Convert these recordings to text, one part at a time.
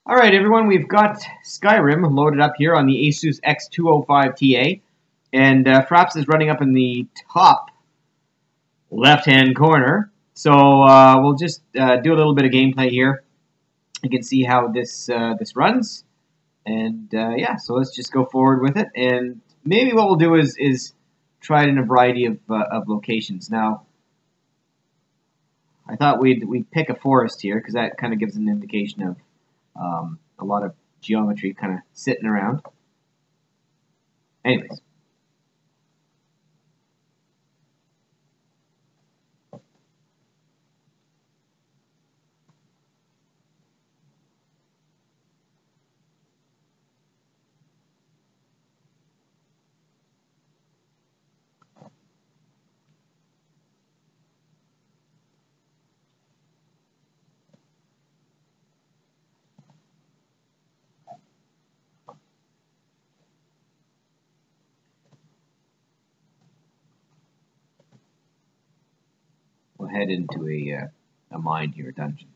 Alright everyone, we've got Skyrim loaded up here on the Asus X205TA, and Fraps is running up in the top left-hand corner. So we'll just do a little bit of gameplay here. You can see how this runs, and yeah, so let's just go forward with it. And maybe what we'll do is try it in a variety of locations. Now, I thought we'd pick a forest here because that kind of gives an indication of a lot of geometry kind of sitting around. Anyways. We'll head into a mine here, a dungeon.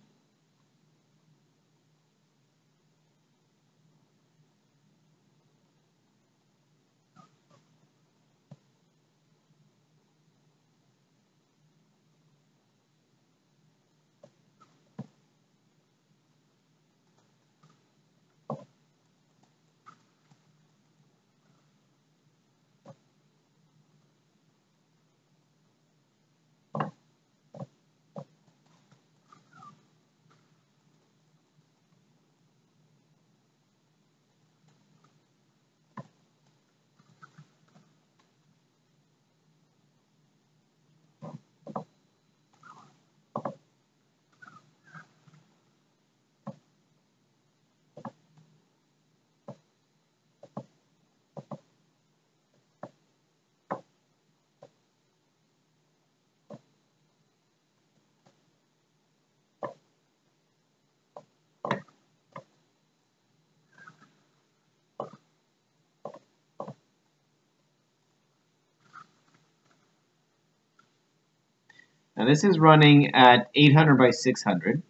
Now this is running at 800 by 600,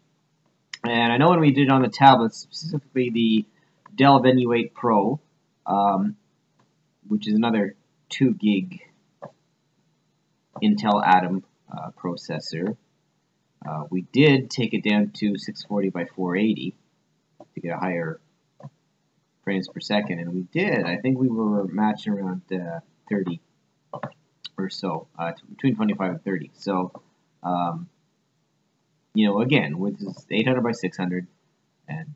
and I know when we did it on the tablets, specifically the Dell Venue 8 Pro, which is another 2 gig Intel Atom processor, we did take it down to 640 by 480 to get a higher frames per second, and we did. I think we were matching around 30 or so, between 25 and 30. So, you know, again, with this 800 by 600, and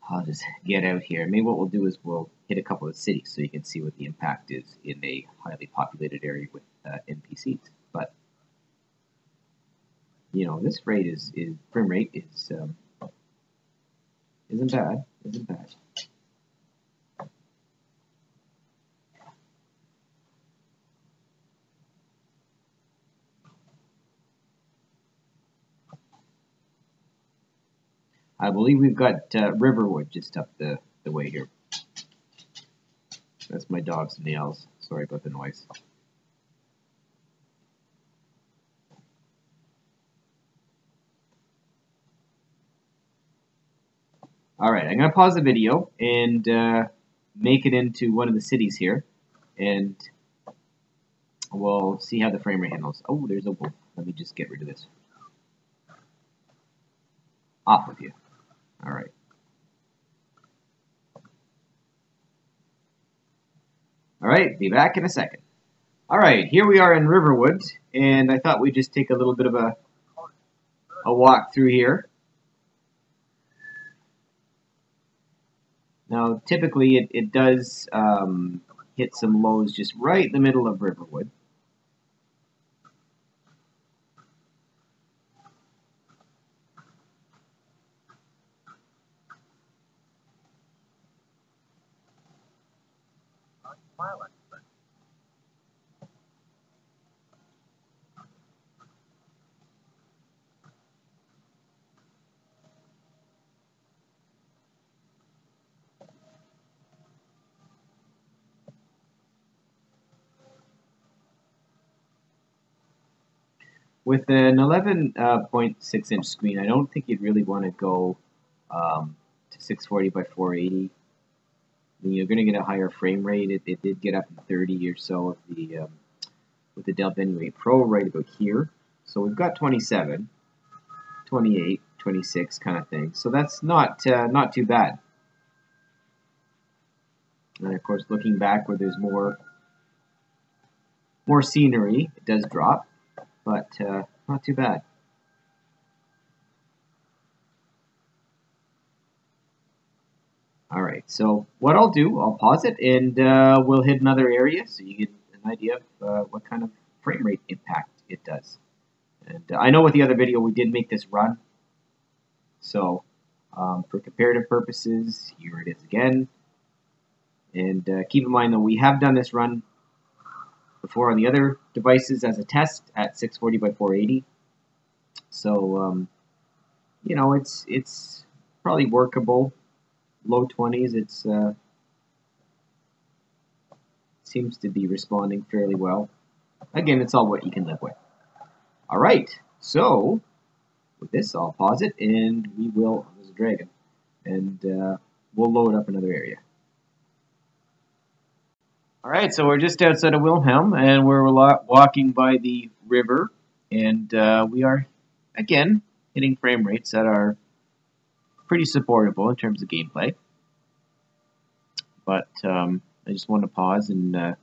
I'll just get out here. Maybe what we'll do is we'll hit a couple of cities so you can see what the impact is in a highly populated area with NPCs. But you know, this frame rate is isn't bad. I believe we've got Riverwood just up the way here. That's my dog's nails. Sorry about the noise. Alright, I'm going to pause the video and make it into one of the cities here. And we'll see how the frame rate handles. Oh, there's a wolf. Let me just get rid of this. Off with you. Alright. Alright, be back in a second. Alright, here we are in Riverwood, and I thought we'd just take a little bit of a walk through here. Now, typically it does hit some lows just right in the middle of Riverwood. with an 11.6 inch screen, I don't think you'd really want to go to 640 by 480. I mean, you're going to get a higher frame rate. It did get up in 30 or so with the Dell Venue 8 Pro right about here. So we've got 27, 28, 26 kind of thing. So that's not too bad. And of course, looking back where there's more scenery, it does drop, but not too bad. All right, so what I'll do, I'll pause it, and we'll hit another area so you get an idea of what kind of frame rate impact it does. And I know with the other video we did make this run, so for comparative purposes, here it is again. And keep in mind that we have done this run before on the other devices as a test at 640 by 480. So you know, it's probably workable. Low 20s, it's seems to be responding fairly well. Again, it's all what you can live with. All right, so with this, I'll pause it, and we will. There's a dragon, and we'll load up another area. All right, so we're just outside of Wilhelm, and we're walking by the river, and we are again hitting frame rates that are pretty supportable in terms of gameplay. But I just want to pause and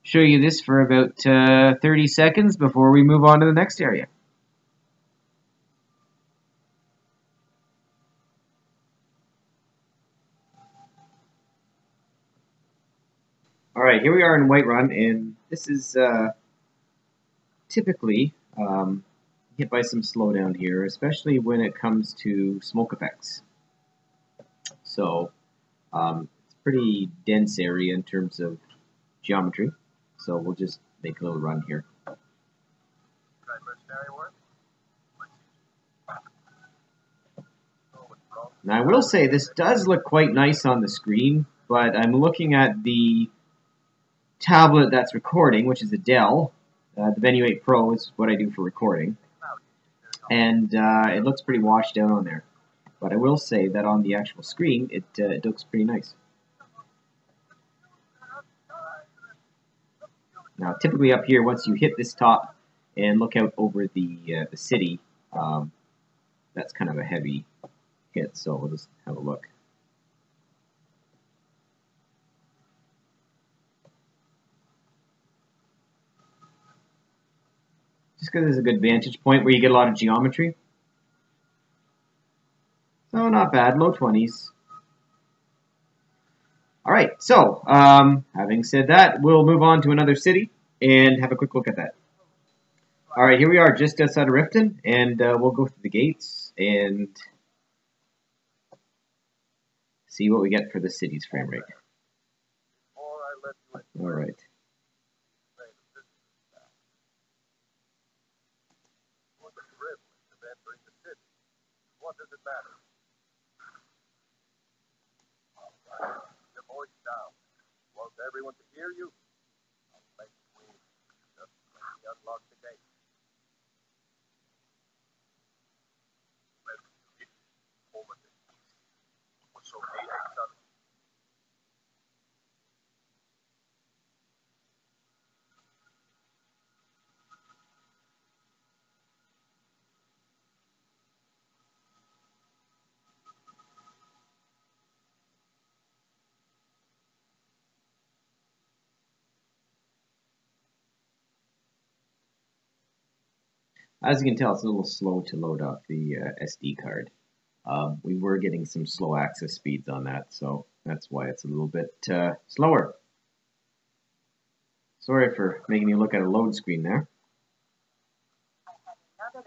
show you this for about 30 seconds before we move on to the next area. All right, here we are in Whiterun, and this is typically hit by some slowdown here, especially when it comes to smoke effects. So it's a pretty dense area in terms of geometry, so we'll just make a little run here. Now I will say this does look quite nice on the screen, but I'm looking at the tablet that's recording, which is a Dell. The Venue 8 Pro is what I do for recording. And it looks pretty washed out on there. But I will say that on the actual screen, it looks pretty nice. Now, typically up here, once you hit this top and look out over the city, that's kind of a heavy hit. So we'll just have a look. Just because there's a good vantage point where you get a lot of geometry. So not bad, low 20s. All right, so having said that, we'll move on to another city and have a quick look at that. All right, here we are just outside of Riften, and we'll go through the gates and see what we get for the city's frame rate. All right. What does it matter? Your voice down. Want everyone to hear you? I'll make it win. Just let me unlock the gate. Over this. What's okay, son? As you can tell, it's a little slow to load up the SD card. We were getting some slow access speeds on that, so that's why it's a little bit slower. Sorry for making you look at a load screen there. I don't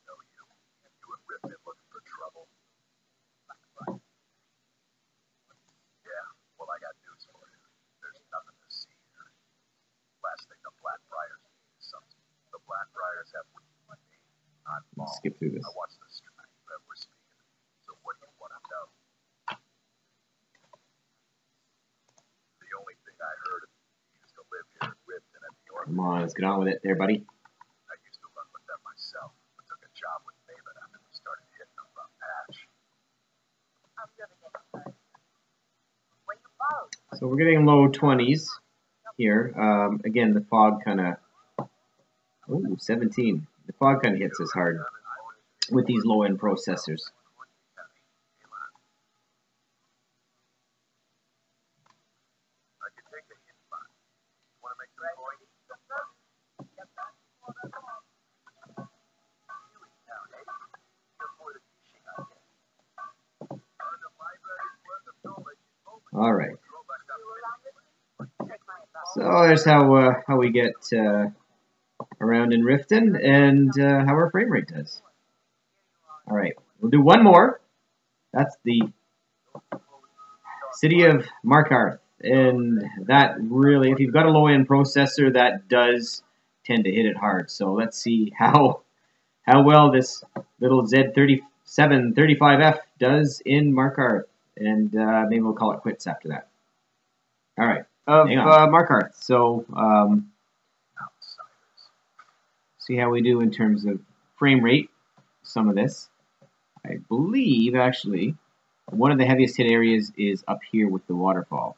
know you. And you and Riften looking for trouble. Yeah, well, I got news for you. There's nothing to see here. Last thing the Blackbriars need is something. The Blackbriars have on ball. Skip through this. I watched the stream that we're speaking. So what do you want to know? The only thing I heard is to live here in Riften and New York. Come on, let's get on with it there, buddy. So we're getting low 20s here. Again, the fog kind of... Ooh, 17. The fog kind of hits us hard with these low-end processors. All right. So there's how we get around in Riften and how our frame rate does. All right, we'll do one more. That's the city of Markarth, and that really, if you've got a low-end processor, that does tend to hit it hard. So let's see how well this little Z3735F does in Markarth. And maybe we'll call it quits after that. All right, Markarth. So see how we do in terms of frame rate. Some of this, I believe, actually, one of the heaviest hit areas is up here with the waterfall.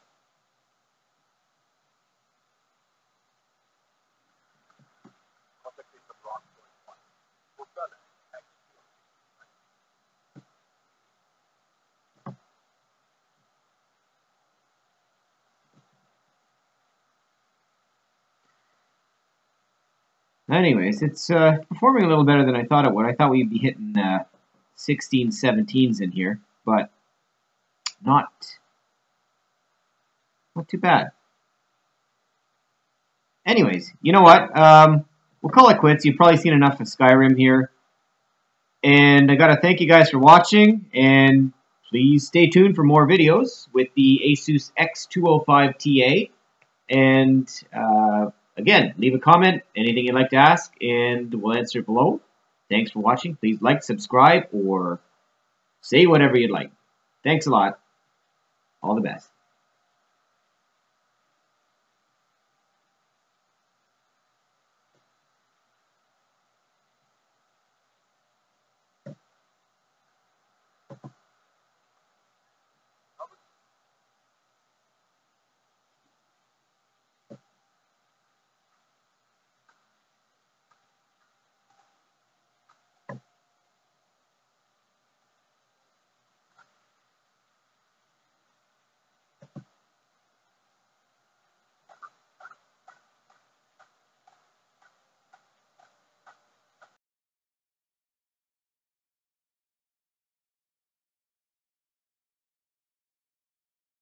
Anyways, it's performing a little better than I thought it would. I thought we'd be hitting 16, 17s in here, but not too bad. Anyways, you know what? We'll call it quits. You've probably seen enough of Skyrim here. And I got to thank you guys for watching, and please stay tuned for more videos with the Asus X205TA. And again, leave a comment, anything you'd like to ask, and we'll answer it below. Thanks for watching. Please like, subscribe, or say whatever you'd like. Thanks a lot. All the best.